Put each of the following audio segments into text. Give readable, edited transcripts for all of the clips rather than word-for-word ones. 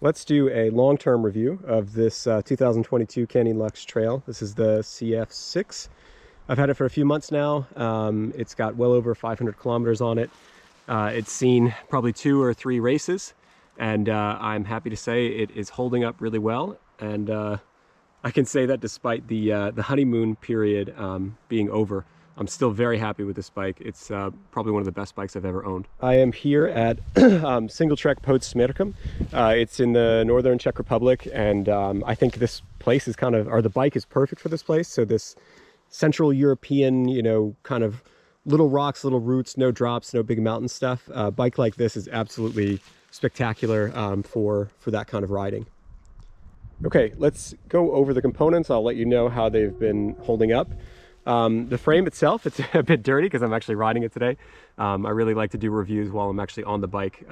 Let's do a long-term review of this 2022 Canyon Lux trail. This is the CF6. I've had it for a few months now. It's got well over 500 kilometers on it. It's seen probably 2 or 3 races, and I'm happy to say it is holding up really well. And I can say that despite the honeymoon period being over, I'm still very happy with this bike. It's probably one of the best bikes I've ever owned. I am here at Singletrek pod Smyčkom. It's in the northern Czech Republic, and I think this place is kind of, or the bike is perfect for this place. So this Central European, you know, kind of little rocks, little roots, no drops, no big mountain stuff. A bike like this is absolutely spectacular for that kind of riding. Okay, let's go over the components. I'll let you know how they've been holding up. The frame itself, it's a bit dirty because I'm actually riding it today. I really like to do reviews while I'm actually on the bike,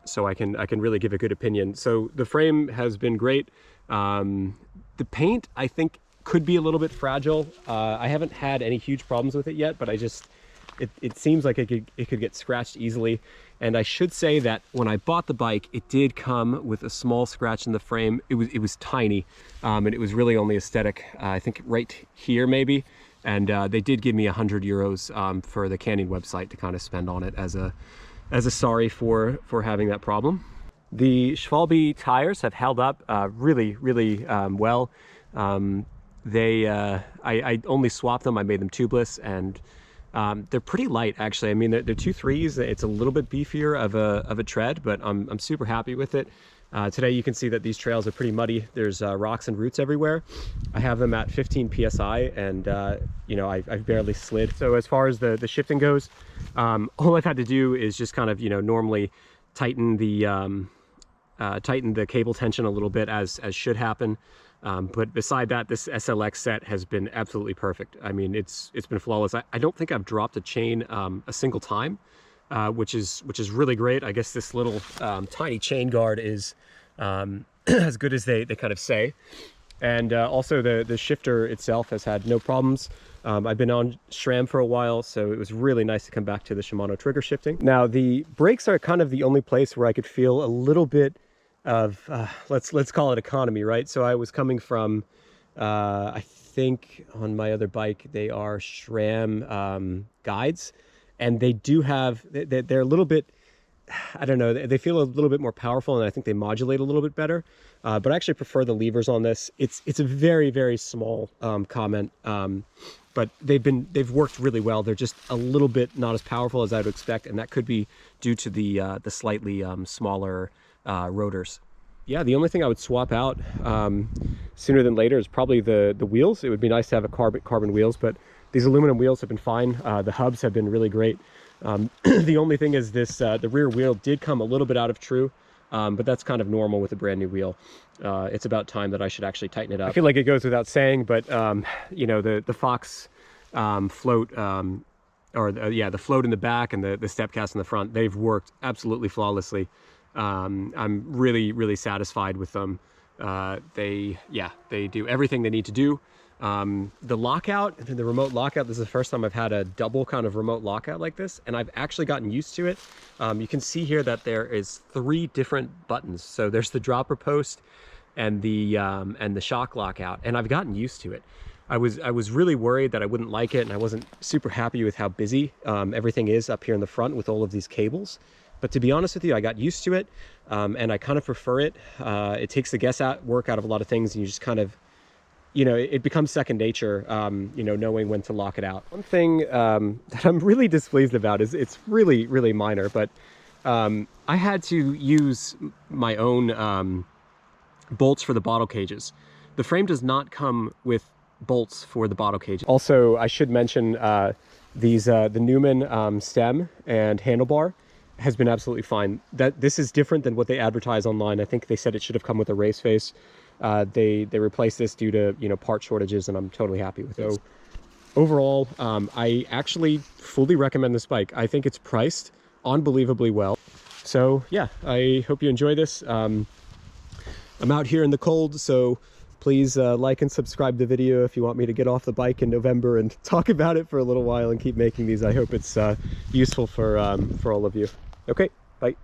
so I can really give a good opinion. So the frame has been great. The paint, I think, could be a little bit fragile. I haven't had any huge problems with it yet, but it seems like it could get scratched easily. And I should say that when I bought the bike, it did come with a small scratch in the frame. It was tiny, and it was really only aesthetic. I think right here maybe. And they did give me €100 for the Canyon website to kind of spend on it as a sorry for having that problem. The Schwalbe tires have held up really well. I only swapped them. I made them tubeless, and they're pretty light, actually. I mean, they're 2.3s. It's a little bit beefier of a tread, but I'm super happy with it. Today you can see that these trails are pretty muddy. There's rocks and roots everywhere. I have them at 15 psi, and you know, I've barely slid. So as far as the shifting goes, all I've had to do is just kind of, you know, normally tighten the cable tension a little bit, as should happen. But beside that, this SLX set has been absolutely perfect. I mean, it's been flawless. I don't think I've dropped a chain a single time, which is really great. I guess this little tiny chain guard is as good as they kind of say. And also the shifter itself has had no problems. I've been on SRAM for a while, so it was really nice to come back to the Shimano trigger shifting. Now, the brakes are kind of the only place where I could feel a little bit of let's call it economy, right? So I was coming from I think on my other bike they are SRAM guides, and they do have, they're a little bit, I don't know, they feel a little bit more powerful, and I think they modulate a little bit better, but I actually prefer the levers on this. It's a very small comment, but they've worked really well. They're just a little bit not as powerful as I would expect, and that could be due to the slightly smaller rotors. Yeah, the only thing I would swap out sooner than later is probably the wheels. It would be nice to have a carbon wheels, but these aluminum wheels have been fine. The hubs have been really great. The only thing is this, the rear wheel did come a little bit out of true, but that's kind of normal with a brand new wheel. It's about time that I should actually tighten it up. I feel like it goes without saying, but you know, the Fox float, yeah, the float in the back and the step cast in the front, they've worked absolutely flawlessly. I'm really satisfied with them. They do everything they need to do. The lockout, the remote lockout, this is the first time I've had a double kind of remote lockout like this, and I've actually gotten used to it. You can see here that there is 3 different buttons. So there's the dropper post and the shock lockout, and I've gotten used to it. I was really worried that I wouldn't like it, and I wasn't super happy with how busy everything is up here in the front with all of these cables. But to be honest with you, I got used to it, and I kind of prefer it. It takes the guesswork out of a lot of things, and you just kind of, you know, it becomes second nature, you know, knowing when to lock it out. One thing that I'm really displeased about is, it's really minor, but I had to use my own bolts for the bottle cages. The frame does not come with bolts for the bottle cages. Also, I should mention the Newman stem and handlebar has been absolutely fine. This is different than what they advertise online. I think they said it should have come with a race face. They replaced this due to, you know, part shortages, and I'm totally happy with it. So overall, I actually fully recommend this bike. I think it's priced unbelievably well. So yeah, I hope you enjoy this. I'm out here in the cold, so please like and subscribe the video if you want me to get off the bike in November and talk about it for a little while and keep making these. I hope it's useful for all of you. Okay, bye.